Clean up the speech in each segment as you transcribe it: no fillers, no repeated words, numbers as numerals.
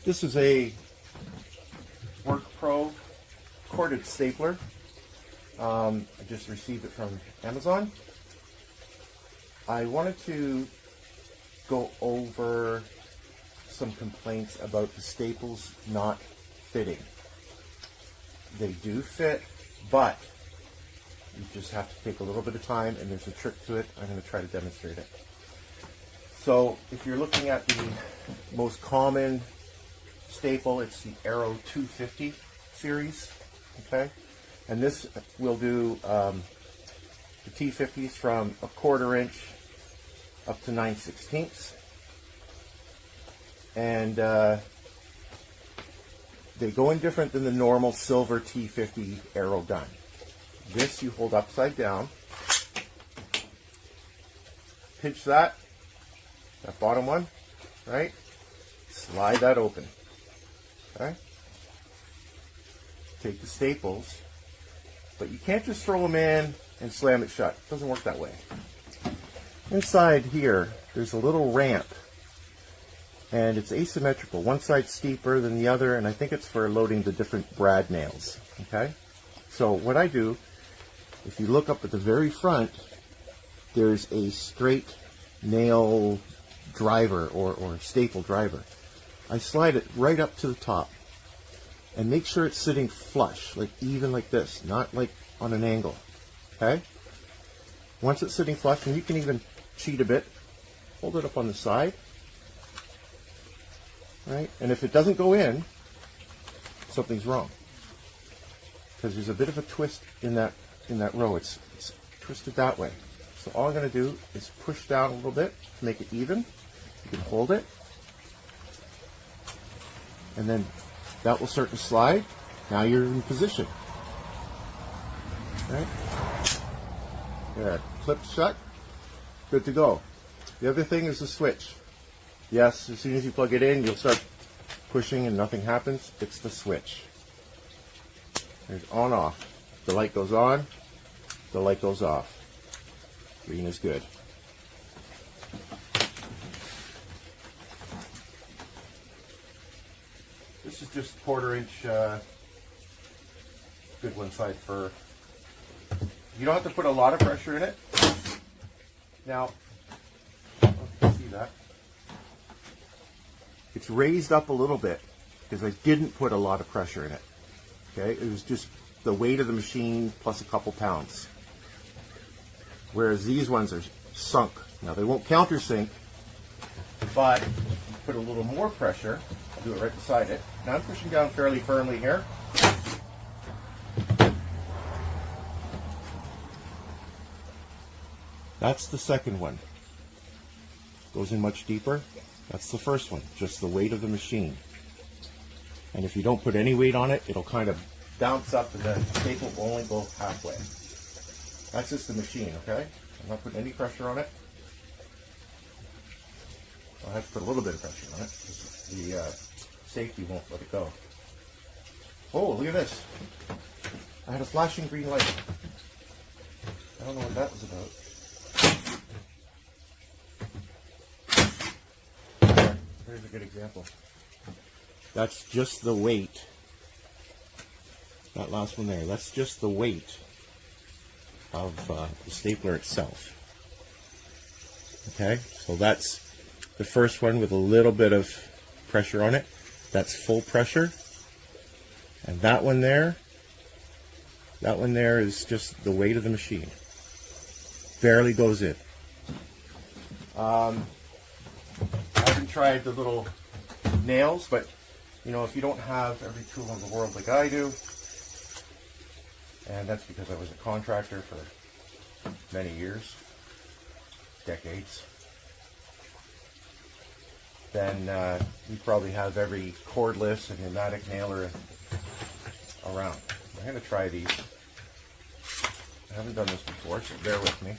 This is a WORKPRO corded stapler. I just received it from Amazon. I wanted to go over some complaints about the staples not fitting. They do fit, but you just have to take a little bit of time, and there's a trick to it. I'm going to try to demonstrate it. So if you're looking at the most common staple, it's the Arrow 250 series, okay? And this will do the T50s from 1/4 inch up to 9/16. And they go in different than the normal silver T50 Arrow gun. This you hold upside down, pinch that bottom one, right? Slide that open, okay? Take the staples, but you can't just throw them in and slam it shut. It doesn't work that way. Inside here, there's a little ramp, and it's asymmetrical. One side's steeper than the other, and I think it's for loading the different brad nails, okay? So what I do, if you look up at the very front, there's a straight nail driver or staple driver. I slide it right up to the top and make sure it's sitting flush, like even like this, not like on an angle, okay? Once it's sitting flush, and you can even cheat a bit, hold it up on the side, right? And if it doesn't go in, something's wrong, because there's a bit of a twist in that row. It's twisted that way. So all I'm going to do is push down a little bit to make it even. You can hold it, and then that will start to slide. Now you're in position, right? There, clip shut, good to go. The other thing is the switch. Yes, as soon as you plug it in, you'll start pushing and nothing happens. It's the switch. There's on off. The light goes on, the light goes off. Green is good. This is just 1/4 inch good one side fur. You don't have to put a lot of pressure in it. Now, I don't know if you can see that. It's raised up a little bit because I didn't put a lot of pressure in it. Okay, it was just the weight of the machine plus a couple pounds. Whereas these ones are sunk. Now they won't countersink, but put a little more pressure. I'll do it right beside it. Now I'm pushing down fairly firmly here. That's the second one. Goes in much deeper. That's the first one, just the weight of the machine. And if you don't put any weight on it, it'll kind of bounce up and the staple will only go halfway. That's just the machine, okay? I'm not putting any pressure on it. I'll have to put a little bit of pressure on it because the safety won't let it go. Oh, look at this. I had a flashing green light. I don't know what that was about. Here's a good example. That's just the weight. That last one there, that's just the weight of the stapler itself. Okay, so that's the first one with a little bit of pressure on it. That's full pressure. And that one there is just the weight of the machine. Barely goes in. I haven't tried the little nails, but you know, if you don't have every tool in the world like I do, and that's because I was a contractor for many years, decades, then you probably have every cordless and pneumatic nailer around. I'm going to try these. I haven't done this before, so bear with me.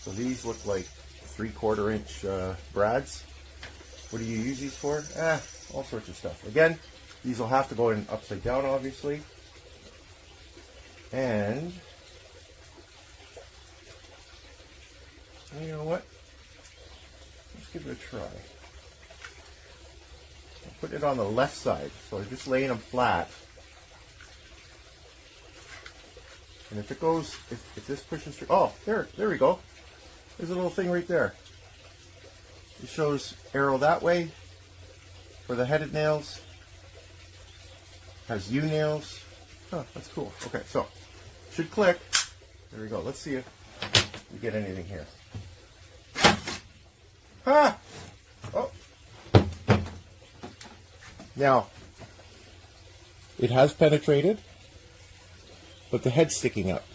So these look like 3/4 inch brads. What do you use these for? All sorts of stuff. Again, these will have to go in upside down, obviously. And you know what? Let's give it a try. putting it on the left side. So I'm just laying them flat. And if it goes, if this pushes through, oh, there we go. There's a little thing right there. It shows arrow that way for the headed nails. Has U nails. Oh, that's cool. Okay, so should click. There we go. Let's see if we get anything here. Ha! Oh. Now, it has penetrated, but the head's sticking up.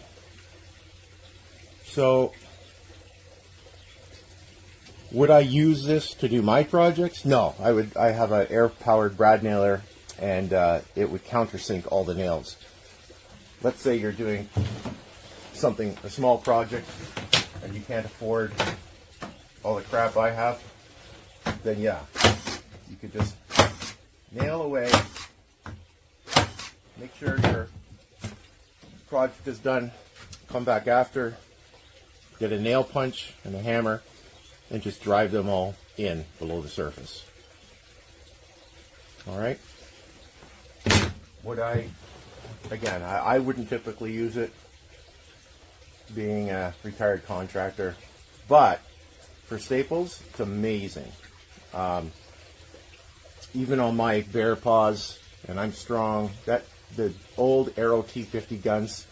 So, would I use this to do my projects? No, I have an air-powered brad nailer, and it would countersink all the nails. Let's say you're doing something, a small project, and you can't afford all the crap I have, then yeah, you could just nail away, make sure your project is done, come back after, get a nail punch and a hammer, and just drive them all in below the surface. All right. Would I, again, I wouldn't typically use it, being a retired contractor, but for staples, it's amazing. Even on my bare paws, and I'm strong, the old Arrow T50 guns,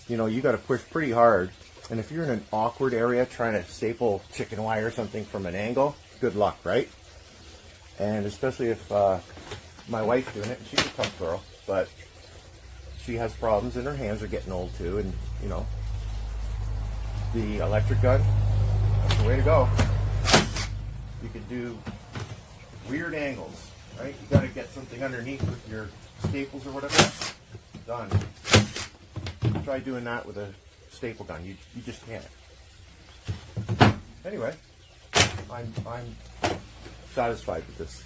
you know, you got to push pretty hard. And if you're in an awkward area trying to staple chicken wire or something from an angle, good luck, right? And especially if my wife's doing it, and she's a tough girl, but she has problems and her hands are getting old too, and you know, the electric gun, that's the way to go. You can do weird angles, right? You got to get something underneath with your staples or whatever. Done. Try doing that with a staple gun. You just can't. Anyway, I'm satisfied with this.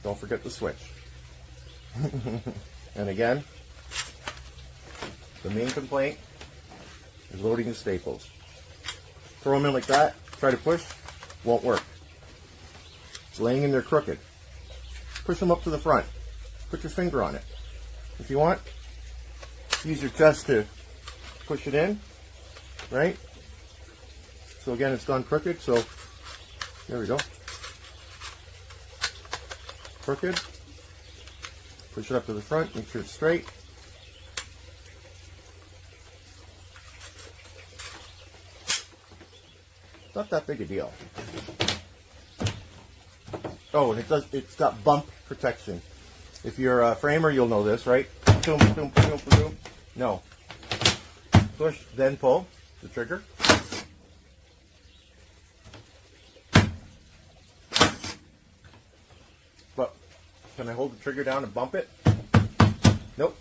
Don't forget the switch. And again, the main complaint is loading the staples. Throw them in like that, try to push, won't work. It's laying in there crooked. Push them up to the front. Put your finger on it. If you want, use your chest to push it in, right? So again, it's gone crooked, so there we go. Crooked. Push it up to the front, make sure it's straight. Not that big a deal. Oh, and it's got bump protection. If you're a framer, you'll know this, right? Boom, boom, boom, boom. No. Push, then pull the trigger. But can I hold the trigger down and bump it? Nope.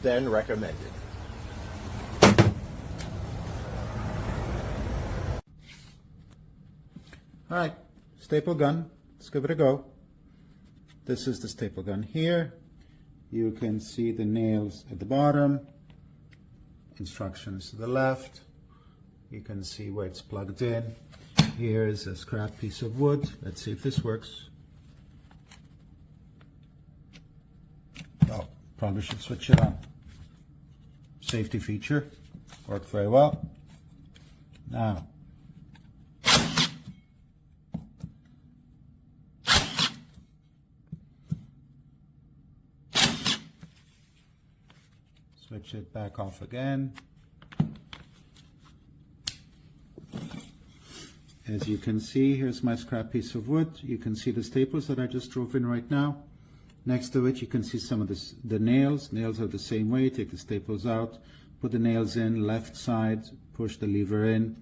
Then recommended. All right, staple gun, let's give it a go. This is the staple gun here. You can see the nails at the bottom, instructions to the left. You can see where it's plugged in. Here is a scrap piece of wood. Let's see if this works. Oh, probably should switch it on. Safety feature, worked very well. Now, switch it back off again. As you can see, here's my scrap piece of wood. You can see the staples that I just drove in right now. Next to it, you can see some of the nails. Nails are the same way. Take the staples out, put the nails in, left side, push the lever in.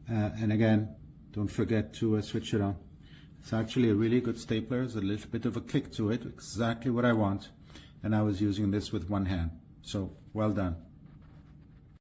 And again, don't forget to switch it on. It's actually a really good stapler. There's a little bit of a click to it, exactly what I want. And I was using this with one hand. So, well done.